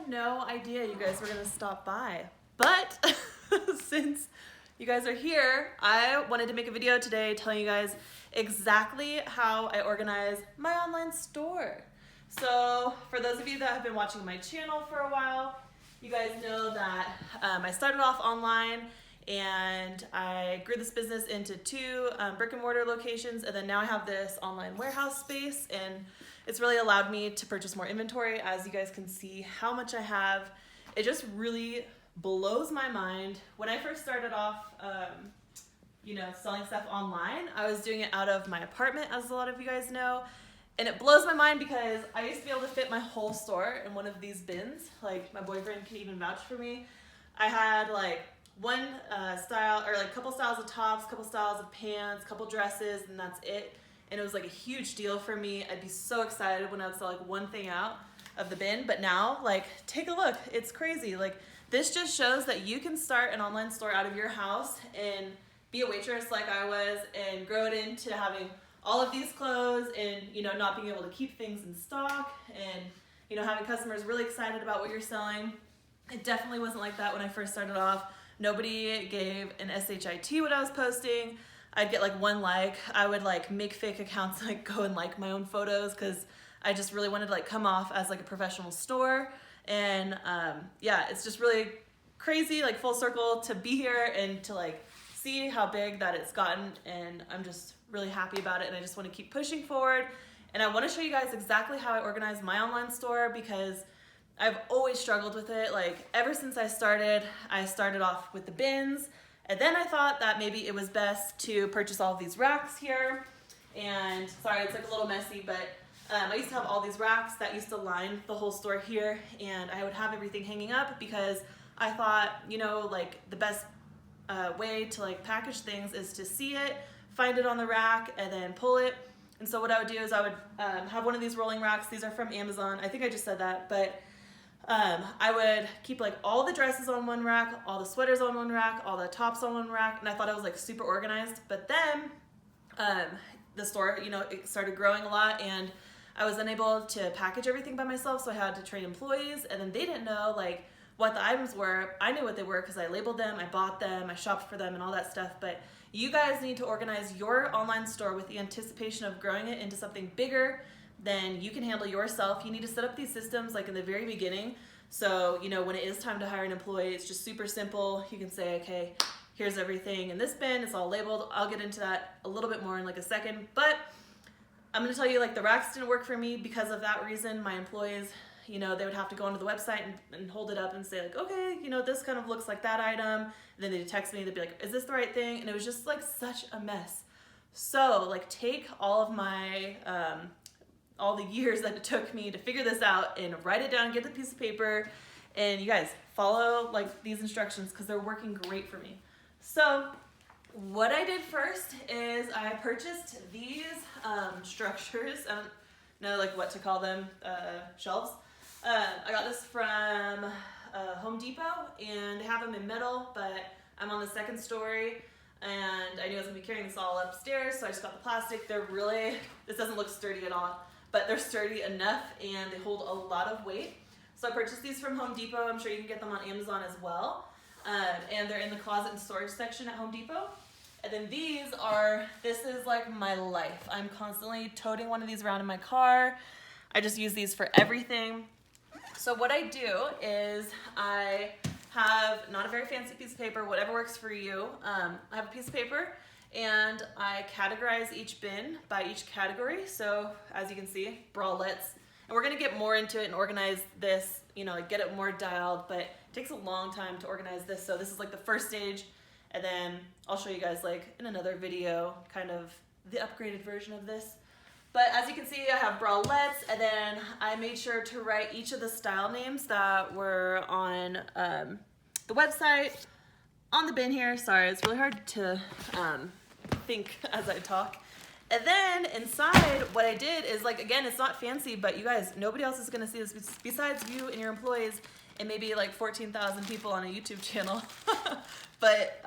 no idea you guys were gonna stop by, but since you guys are here, I wanted to make a video today telling you guys exactly how I organize my online store. So for those of you that have been watching my channel for a while, you guys know that I started off online and I grew this business into 2 brick and mortar locations, and then now I have this online warehouse space, and it's really allowed me to purchase more inventory. As you guys can see how much I have, it just really blows my mind. When I first started off, selling stuff online, I was doing it out of my apartment, as a lot of you guys know, and it blows my mind because I used to be able to fit my whole store in one of these bins. Like, my boyfriend can even vouch for me. I had like one style, or like couple styles of tops, couple styles of pants, couple dresses, and that's it. And it was like a huge deal for me. I'd be so excited when I would sell like one thing out of the bin. But now, like, take a look. It's crazy. Like, this just shows that you can start an online store out of your house and be a waitress like I was, and grow it into having all of these clothes, and not being able to keep things in stock, and having customers really excited about what you're selling. It definitely wasn't like that when I first started off. Nobody gave an SHIT what I was posting. I'd get like 1 like. I would like make fake accounts, like go and like my own photos, because I just really wanted to like come off as like a professional store. And yeah, it's just really crazy, like full circle to be here and to like see how big that it's gotten, and I'm just really happy about it, and I just want to keep pushing forward. And I want to show you guys exactly how I organize my online store, because I've always struggled with it. Like, ever since I started off with the bins, and then I thought that maybe it was best to purchase all of these racks here. And sorry, it's like a little messy, but I used to have all these racks that used to line the whole store here, and I would have everything hanging up because I thought, like the best way to like package things is to see it, find it on the rack, and then pull it. And so what I would do is I would have one of these rolling racks. These are from Amazon. I think I just said that, but I would keep like all the dresses on one rack, all the sweaters on one rack, all the tops on one rack, and I thought I was like super organized. But then the store, it started growing a lot, and I was unable to package everything by myself, so I had to train employees, and then they didn't know like what the items were. I knew what they were because I labeled them, I bought them, I shopped for them, and all that stuff. But you guys need to organize your online store with the anticipation of growing it into something bigger than you can handle yourself. You need to set up these systems like in the very beginning. So, when it is time to hire an employee, it's just super simple. You can say, okay, here's everything in this bin, it's all labeled. I'll get into that a little bit more in like a second, but I'm gonna tell you, like, the racks didn't work for me because of that reason. My employees, they would have to go onto the website and hold it up and say like, okay, this kind of looks like that item. And then they'd text me, they'd be like, is this the right thing? And it was just like such a mess. So like, take all of my, all the years that it took me to figure this out and write it down, get a piece of paper, and you guys follow like these instructions because they're working great for me. So what I did first is I purchased these structures. I don't know like what to call them, shelves. I got this from Home Depot, and they have them in metal, but I'm on the 2nd story, and I knew I was gonna be carrying this all upstairs, so I just got the plastic. They're really, this doesn't look sturdy at all, but they're sturdy enough, and they hold a lot of weight. So I purchased these from Home Depot. I'm sure you can get them on Amazon as well. And they're in the closet and storage section at Home Depot. And then this is like my life. I'm constantly toting one of these around in my car. I just use these for everything. So what I do is I have not a very fancy piece of paper, whatever works for you. I have a piece of paper, and I categorize each bin by each category. So as you can see, bralettes, and we're gonna get more into it and organize this, like get it more dialed, but it takes a long time to organize this. So this is like the first stage, and then I'll show you guys like in another video, kind of the upgraded version of this. But as you can see, I have bralettes, and then I made sure to write each of the style names that were on the website on the bin here. Sorry, it's really hard to think as I talk. And then inside, what I did is, like, again, it's not fancy, but you guys, nobody else is gonna see this besides you and your employees and maybe like 14,000 people on a YouTube channel. But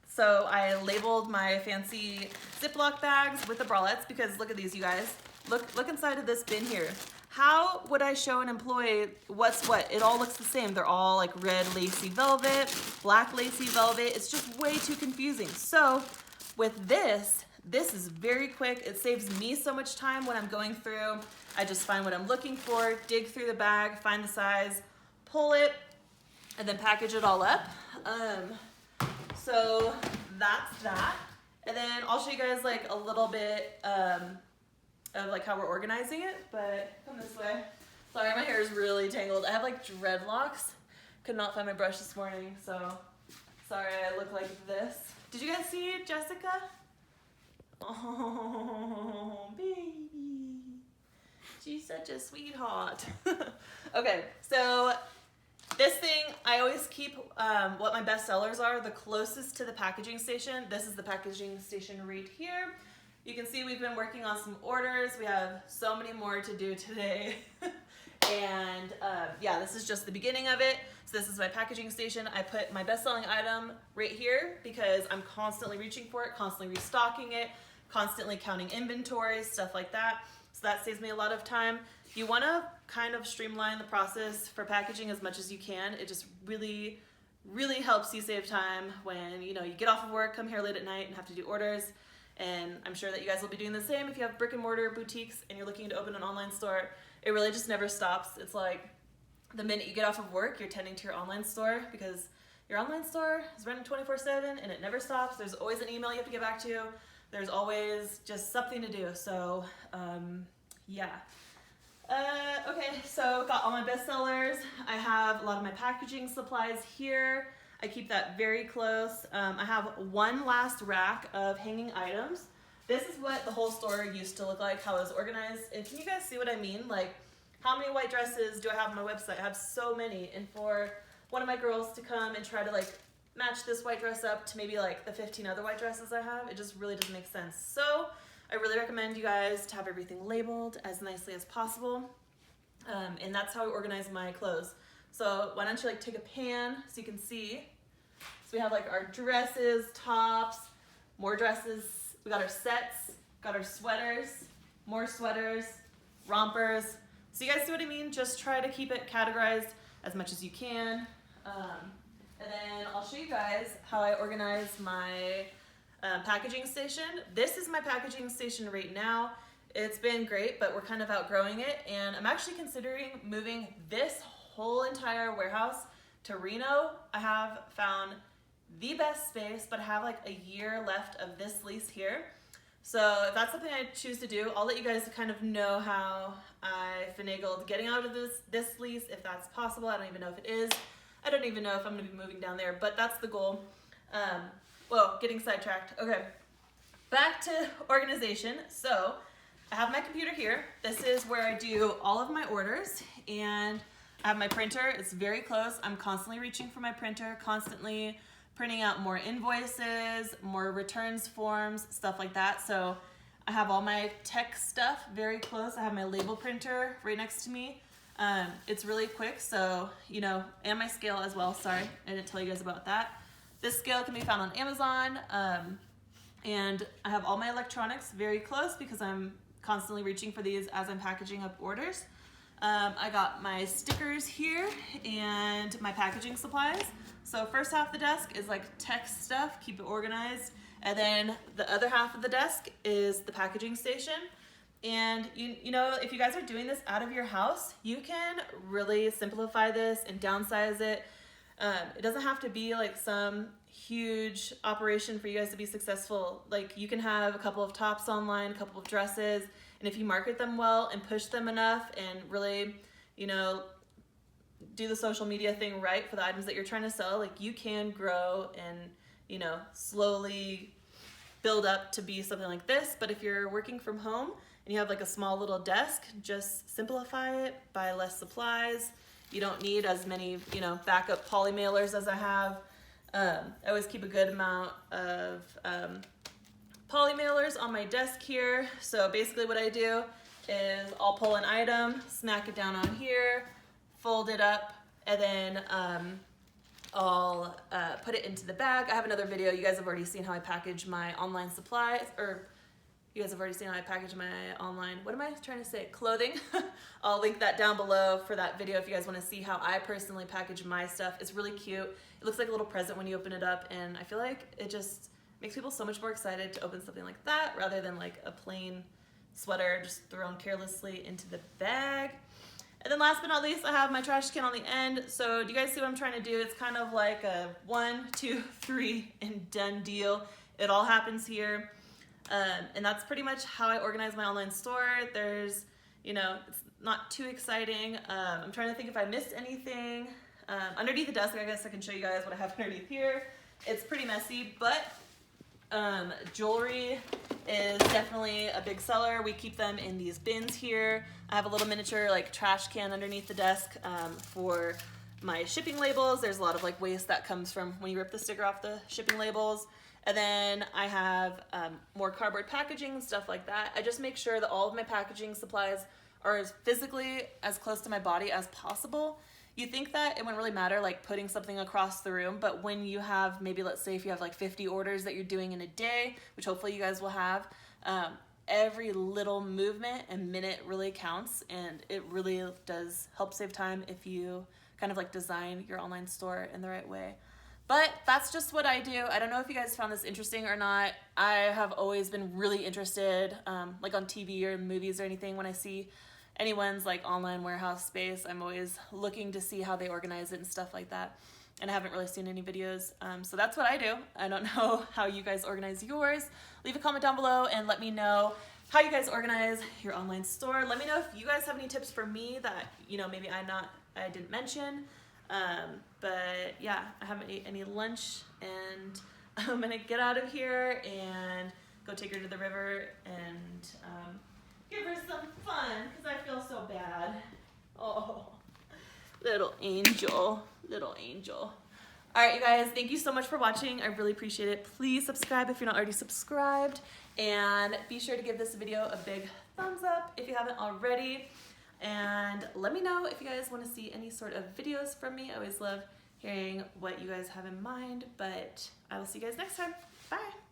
so I labeled my fancy Ziploc bags with the bralettes, because look at these, you guys. Look inside of this bin here. how would I show an employee what's what? It all looks the same. They're all like red lacy velvet, black lacy velvet. It's just way too confusing. So with this is very quick. It saves me so much time when I'm going through. I just find what I'm looking for, dig through the bag, find the size, pull it, and then package it all up. So that's that. And then I'll show you guys like a little bit of like how we're organizing it, but come this way. Sorry, my hair is really tangled. I have like dreadlocks. Could not find my brush this morning, so sorry I look like this. Did you guys see Jessica? Oh, baby. She's such a sweetheart. Okay, so this thing, I always keep what my best sellers are the closest to the packaging station. This is the packaging station right here. You can see we've been working on some orders. We have so many more to do today. And yeah, this is just the beginning of it. So this is my packaging station. I put my best-selling item right here because I'm constantly reaching for it, constantly restocking it, constantly counting inventory, stuff like that. So that saves me a lot of time. You want to kind of streamline the process for packaging as much as you can. It just really, really helps you save time when you get off of work, come here late at night and have to do orders. And I'm sure that you guys will be doing the same if you have brick and mortar boutiques and you're looking to open an online store. It really just never stops. It's like the minute you get off of work, you're tending to your online store because your online store is running 24/7 and it never stops. There's always an email you have to get back to. There's always just something to do. So yeah. Okay, so got all my best sellers. I have a lot of my packaging supplies here. I keep that very close. I have one last rack of hanging items. This is what the whole store used to look like, how it was organized. And can you guys see what I mean? Like, how many white dresses do I have on my website? I have so many. And for one of my girls to come and try to like match this white dress up to maybe like the 15 other white dresses I have, it just really doesn't make sense. So I really recommend you guys to have everything labeled as nicely as possible. And that's how I organize my clothes. So why don't you like take a pan so you can see. So we have like our dresses, tops, more dresses. We got our sets, got our sweaters, more sweaters, rompers. So you guys see what I mean? Just try to keep it categorized as much as you can. And then I'll show you guys how I organize my packaging station. This is my packaging station right now. It's been great, but we're kind of outgrowing it. And I'm actually considering moving this whole entire warehouse to Reno. I have found the best space, but I have like a year left of this lease here. So if that's something I choose to do, I'll let you guys kind of know how I finagled getting out of this lease, if that's possible. I don't even know if it is. I don't even know if I'm gonna be moving down there, but that's the goal. Well, getting sidetracked. Okay, back to organization. So I have my computer here. This is where I do all of my orders, and I have my printer. It's very close. I'm constantly reaching for my printer, constantly printing out more invoices, more returns forms, stuff like that. So I have all my tech stuff very close. I have my label printer right next to me. It's really quick, so, and my scale as well. Sorry, I didn't tell you guys about that. This scale can be found on Amazon, and I have all my electronics very close because I'm constantly reaching for these as I'm packaging up orders. I got my stickers here and my packaging supplies. So first half of the desk is like tech stuff, keep it organized. And then the other half of the desk is the packaging station. And if you guys are doing this out of your house, you can really simplify this and downsize it. It doesn't have to be like some huge operation for you guys to be successful. Like you can have a couple of tops online, a couple of dresses, and if you market them well and push them enough and really, do the social media thing right for the items that you're trying to sell, like you can grow and, slowly build up to be something like this. But if you're working from home and you have like a small little desk, just simplify it, buy less supplies. You don't need as many, backup poly mailers as I have. I always keep a good amount of poly mailers on my desk here. So basically what I do is I'll pull an item, smack it down on here, fold it up, and then I'll put it into the bag. I have another video. You guys have already seen how I package my online supplies, or You guys have already seen how I package my online, what am I trying to say, clothing. I'll link that down below for that video if you guys want to see how I personally package my stuff. It's really cute. It looks like a little present when you open it up, and I feel like it just makes people so much more excited to open something like that rather than like a plain sweater just thrown carelessly into the bag. And then last but not least, I have my trash can on the end. So do you guys see what I'm trying to do? It's kind of like a 1, 2, 3 and done deal. It all happens here. And that's pretty much how I organize my online store. There's, you know, it's not too exciting. I'm trying to think if I missed anything. Underneath the desk, I guess I can show you guys what I have underneath here. It's pretty messy, but jewelry is definitely a big seller. We keep them in these bins here. I have a little miniature like trash can underneath the desk for my shipping labels. There's a lot of like waste that comes from when you rip the sticker off the shipping labels. And then I have more cardboard packaging and stuff like that. I just make sure that all of my packaging supplies are as physically as close to my body as possible. You think that it wouldn't really matter like putting something across the room, but when you have maybe, let's say if you have like 50 orders that you're doing in a day, which hopefully you guys will have, every little movement and minute really counts, and it really does help save time if you kind of like design your online store in the right way. But that's just what I do. I don't know if you guys found this interesting or not. I have always been really interested, like on TV or movies or anything, when I see anyone's like online warehouse space, I'm always looking to see how they organize it and stuff like that. And I haven't really seen any videos. So that's what I do. I don't know how you guys organize yours. Leave a comment down below and let me know how you guys organize your online store. Let me know if you guys have any tips for me that, you know, maybe I didn't mention. But yeah, I haven't ate any lunch, and I'm gonna get out of here and go take her to the river and give her some fun because I feel so bad. Oh, little angel, little angel. All right, you guys, thank you so much for watching. I really appreciate it. Please subscribe if you're not already subscribed, and be sure to give this video a big thumbs up if you haven't already. And let me know if you guys want to see any sort of videos from me. I always love hearing what you guys have in mind, but I will see you guys next time. Bye.